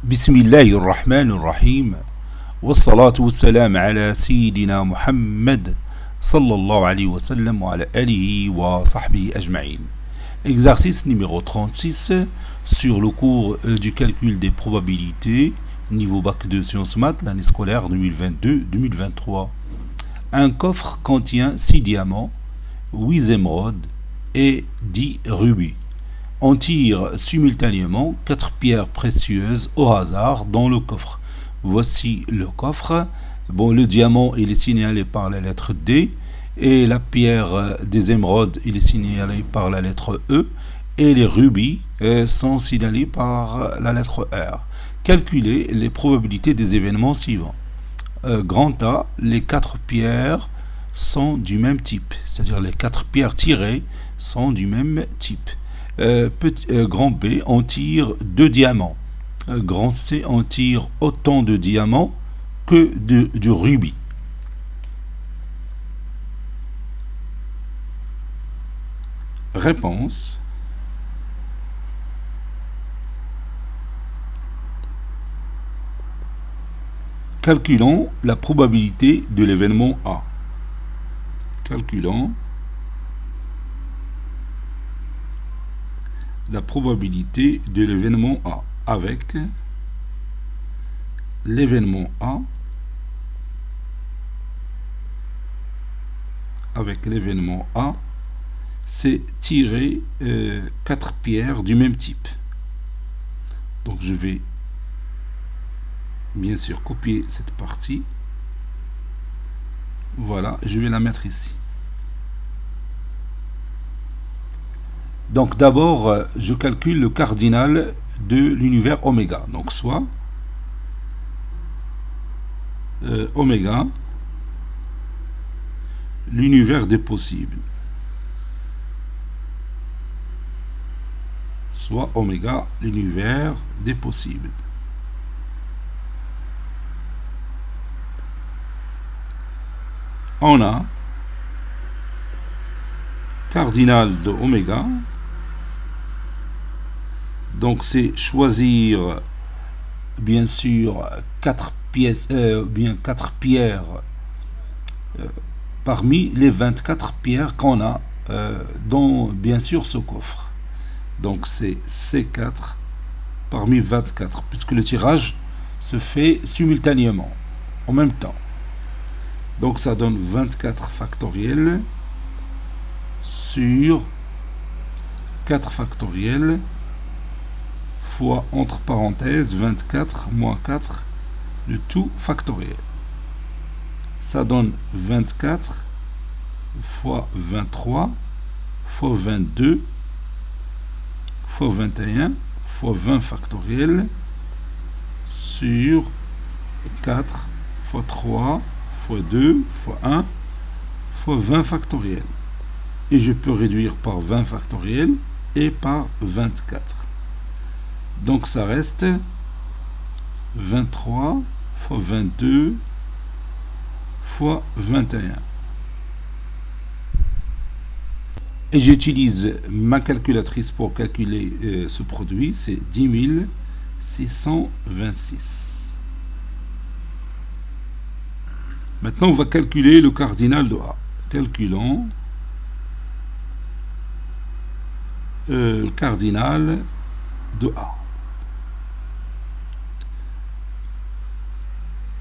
بسم الله الرحمن الرحيم والصلاة والسلام على سيدنا محمد صلى الله عليه وسلم وعلى آله وصحبه أجمعين. Exercice numéro 36 sur le cours du calcul des probabilités, niveau bac de sciences maths, l'année scolaire 2022-2023. Un coffre contient 6 diamants, 8 émeraudes et 10 rubis. On tire simultanément 4 pierres précieuses au hasard dans le coffre. Voici le coffre. Le diamant il est signalé par la lettre D et la pierre des émeraudes il est signalée par la lettre E et les rubis sont signalés par la lettre R. Calculez les probabilités des événements suivants. Grand A, les 4 pierres sont du même type, c'est-à-dire les 4 pierres tirées sont du même type. Grand B, on tire 2 diamants. Grand C, on tire autant de diamants que de rubis. Réponse. Calculons la probabilité de l'événement A. Calculons la probabilité de l'événement A avec l'événement A c'est tirer 4 pierres du même type. Donc je vais bien sûr copier cette partie. Voilà, je vais la mettre ici. Donc d'abord, je calcule le cardinal de l'univers oméga. Donc soit oméga, l'univers des possibles. Soit oméga, l'univers des possibles. On a cardinal de oméga. Donc c'est choisir bien sûr 4 pièces, 4 pierres parmi les 24 pierres qu'on a dans bien sûr ce coffre. Donc c'est C4 parmi 24 puisque le tirage se fait simultanément en même temps. Donc ça donne 24 factoriel sur 4 factoriel fois entre parenthèses 24 moins 4 le tout factoriel. Ça donne 24 fois 23 fois 22 fois 21 fois 20 factoriel sur 4 fois 3 fois 2 fois 1 fois 20 factoriel. Et je peux réduire par 20 factoriel et par 24. Donc ça reste 23 fois 22 fois 21. Et j'utilise ma calculatrice pour calculer ce produit, c'est 10 626. Maintenant on va calculer le cardinal de A. Calculons le cardinal de A.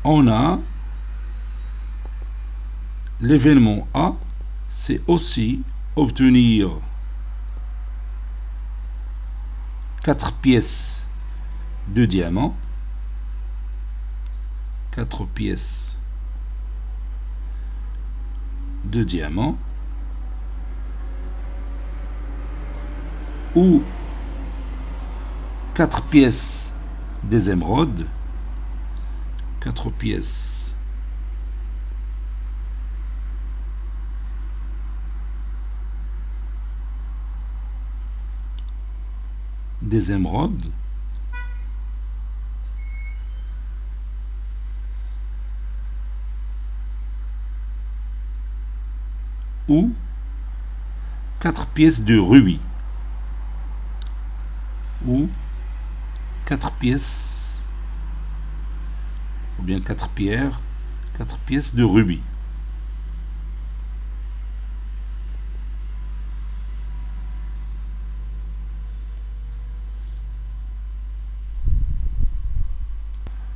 On a l'événement A, c'est aussi obtenir 4 pièces de diamant, 4 pièces de diamant, ou 4 pièces des émeraudes, 4 pièces des émeraudes, ou 4 pièces de rubis, ou 4 pièces ou bien 4 pierres, 4 pièces de rubis.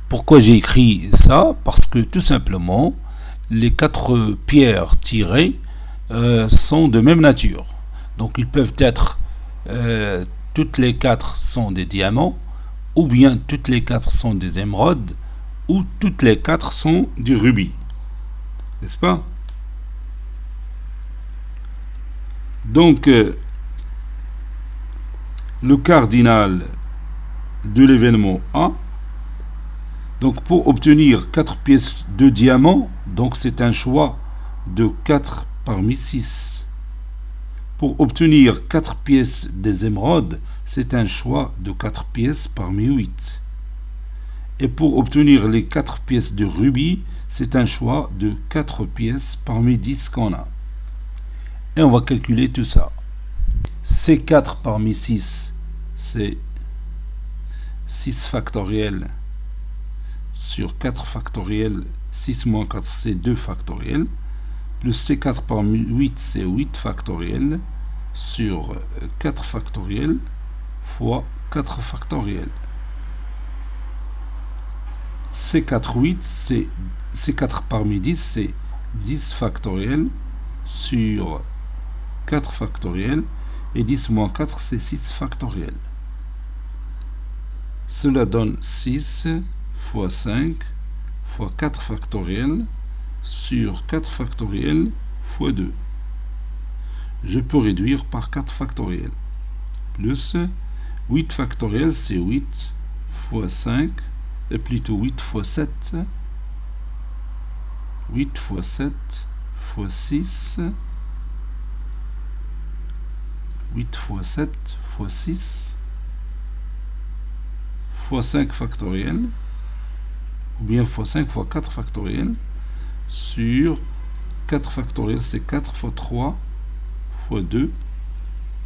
Pourquoi j'ai écrit ça? Parce que tout simplement, les 4 pierres tirées sont de même nature. Donc ils peuvent être, toutes les 4 sont des diamants, ou bien toutes les 4 sont des émeraudes, ou toutes les 4 sont du rubis. N'est-ce pas? Donc, le cardinal de l'événement A, donc pour obtenir 4 pièces de diamant, donc c'est un choix de 4 parmi 6. Pour obtenir 4 pièces des émeraudes, c'est un choix de 4 pièces parmi 8. Et pour obtenir les 4 pièces de rubis, c'est un choix de 4 pièces parmi 10 qu'on a. Et on va calculer tout ça. C'est 4 parmi 6, c'est 6 factoriel sur 4 factoriel, 6 moins 4 c'est 2 factoriel, plus C4 parmi 8 c'est 8 factoriel, sur 4 factoriel fois 4 factoriel. C4 8 c'est C4 parmi 10 c'est 10 factoriel sur 4 factoriel, et 10 moins 4 c'est 6 factoriel. Cela donne 6 fois 5 fois 4 factoriel sur 4 factoriel fois 2. Je peux réduire par 4 factoriel. Plus 8 factoriel, c'est 8 fois 5, et plutôt 8 fois 7. 8 fois 7 fois 6. 8 fois 7 fois 6 fois 5 factoriel, ou bien fois 5 fois 4 factoriel, sur 4 factoriel, c'est 4 fois 3 fois 2,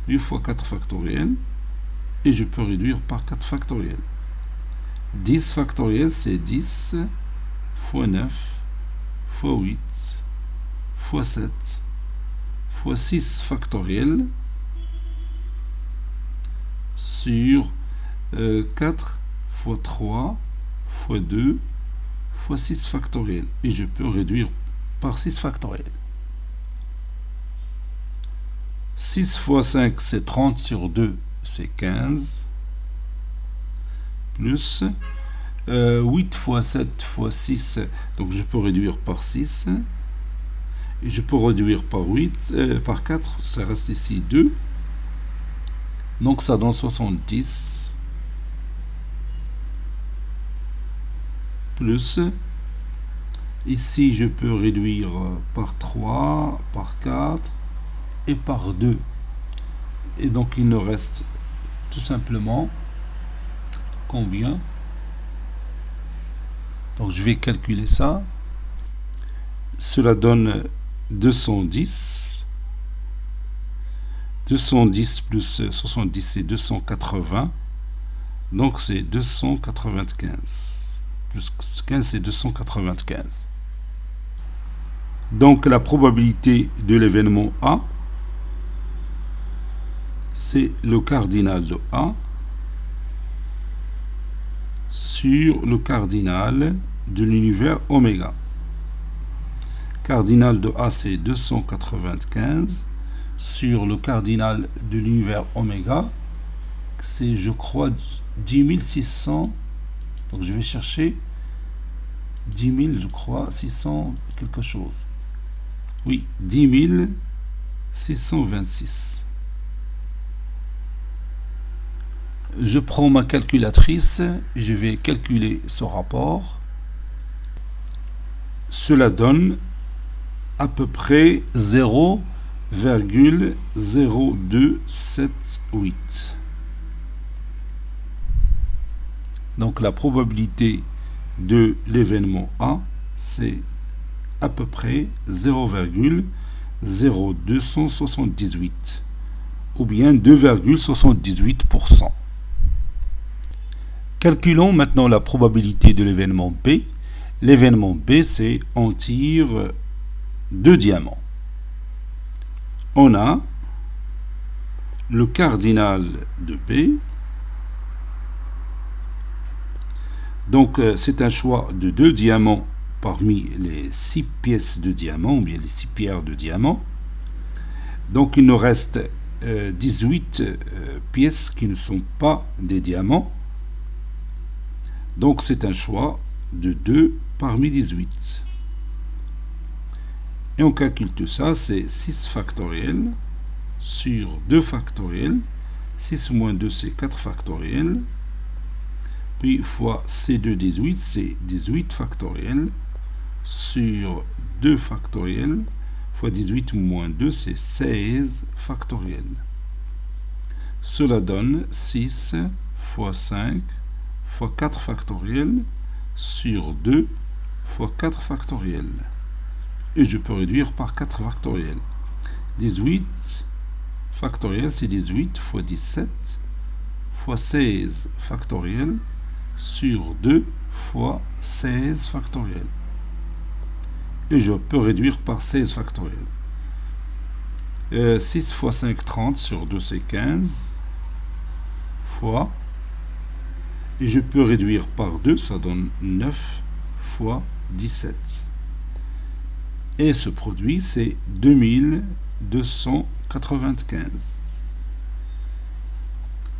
8 fois 4 factoriel, et je peux réduire par 4 factoriel. 10 factoriel, c'est 10 fois 9 fois 8 fois 7 fois 6 factoriel, sur 4 fois 3 fois 2 fois 6 factoriel, et je peux réduire par 6 factoriel. 6 fois 5 c'est 30 sur 2 c'est 15, plus 8 fois 7 fois 6, donc je peux réduire par 6, et je peux réduire par 8, par 4, ça reste ici 2, donc ça donne 70, plus, ici je peux réduire par 3, par 4 et par 2, et donc il nous reste tout simplement combien? Donc je vais calculer ça. Cela donne 210. 210 plus 70 c'est 280. Donc c'est 295. Plus 15 c'est 295. Donc la probabilité de l'événement A, c'est le cardinal de A sur le cardinal de l'univers oméga. Cardinal de A c'est 295 sur le cardinal de l'univers oméga, c'est je crois 10 600, donc je vais chercher 10 000 je crois 600 quelque chose, oui 10 626. Je prends ma calculatrice et je vais calculer ce rapport. Cela donne à peu près 0,0278. Donc la probabilité de l'événement A, c'est à peu près 0,0278, ou bien 2,78%. Calculons maintenant la probabilité de l'événement B, L'événement B, c'est on tire 2 diamants. On a le cardinal de B. Donc, c'est un choix de 2 diamants parmi les 6 pièces de diamants, ou bien les 6 pierres de diamants. Donc, il nous reste 18 pièces qui ne sont pas des diamants. Donc, c'est un choix de 2 parmi 18. Et on calcule tout ça, c'est 6 factoriel sur 2 factoriel. 6 moins 2, c'est 4 factoriel. Puis fois C2 18, c'est 18 factoriel sur 2 factoriel. Fois 18 moins 2, c'est 16 factoriel. Cela donne 6 fois 5 fois 4 factoriel sur 2 fois 4 factoriel. Et je peux réduire par 4 factoriel. 18 factoriel, c'est 18 fois 17 fois 16 factoriel sur 2 fois 16 factoriel. Et je peux réduire par 16 factoriel. 6 fois 5, 30 sur 2, c'est 15 fois. Et je peux réduire par 2, ça donne 9 fois 17. Et ce produit, c'est 2295.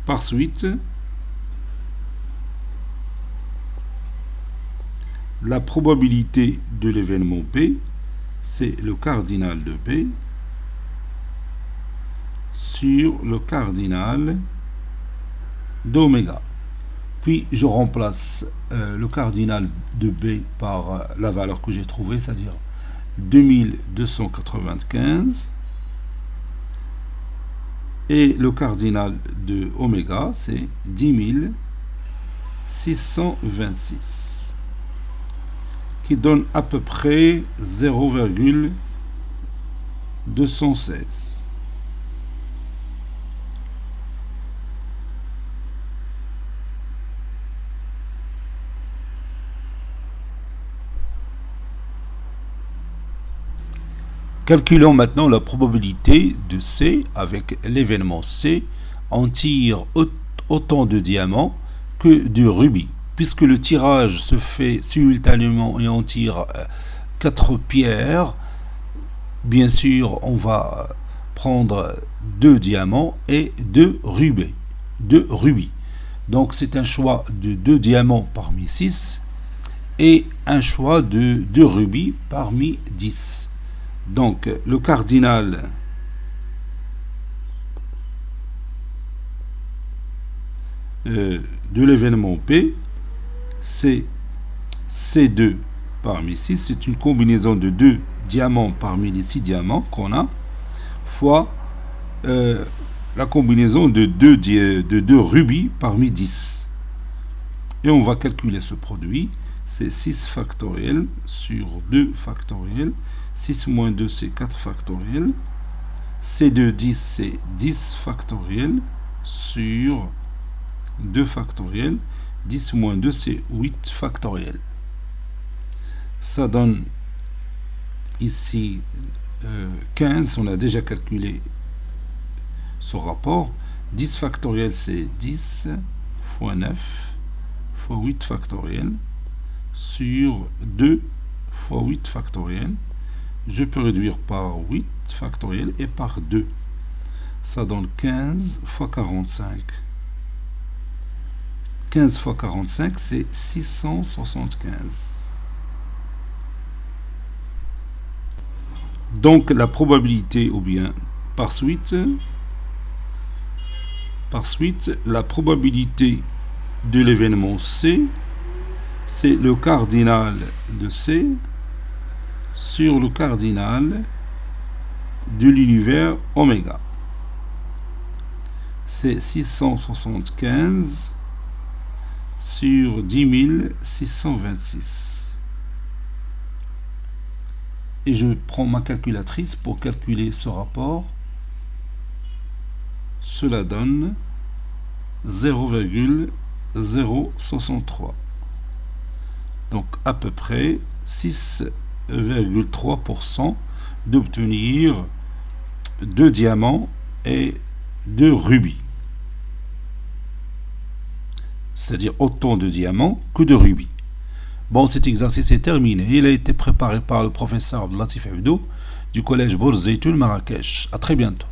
Par suite, la probabilité de l'événement B, c'est le cardinal de B sur le cardinal d'oméga. Puis je remplace le cardinal de B par la valeur que j'ai trouvée, c'est-à-dire 2295. Et le cardinal de oméga, c'est 10626. Qui donne à peu près 0,216. Calculons maintenant la probabilité de C avec l'événement C. On tire autant de diamants que de rubis. Puisque le tirage se fait simultanément et on tire 4 pierres, bien sûr, on va prendre 2 diamants et 2 rubis. Donc, c'est un choix de 2 diamants parmi 6 et un choix de 2 rubis parmi 10. Donc, le cardinal de l'événement P, c'est C2 parmi 6, c'est une combinaison de 2 diamants parmi les 6 diamants qu'on a, fois la combinaison de 2 rubis parmi 10. Et on va calculer ce produit, c'est 6 factoriel sur 2 factoriel, 6 moins 2 c'est 4 factoriel, C2 10 c'est 10 factoriel sur 2 factoriel, 10 moins 2, c'est 8 factoriel. Ça donne ici 15, on a déjà calculé ce rapport. 10 factoriel, c'est 10 fois 9 fois 8 factoriel sur 2 fois 8 factoriel. Je peux réduire par 8 factoriel et par 2. Ça donne 15 fois 45. 15 fois 45, c'est 675. Donc, la probabilité, ou bien par suite, la probabilité de l'événement C, c'est le cardinal de C sur le cardinal de l'univers oméga. C'est 675 sur 10 626. Et je prends ma calculatrice pour calculer ce rapport. Cela donne 0,063. Donc à peu près 6,3% d'obtenir 2 diamants et 2 rubis. C'est-à-dire autant de diamants que de rubis. Bon, cet exercice est terminé. Il a été préparé par le professeur Abdelatif Abdou du collège Bourz Zeytoun Marrakech. À très bientôt.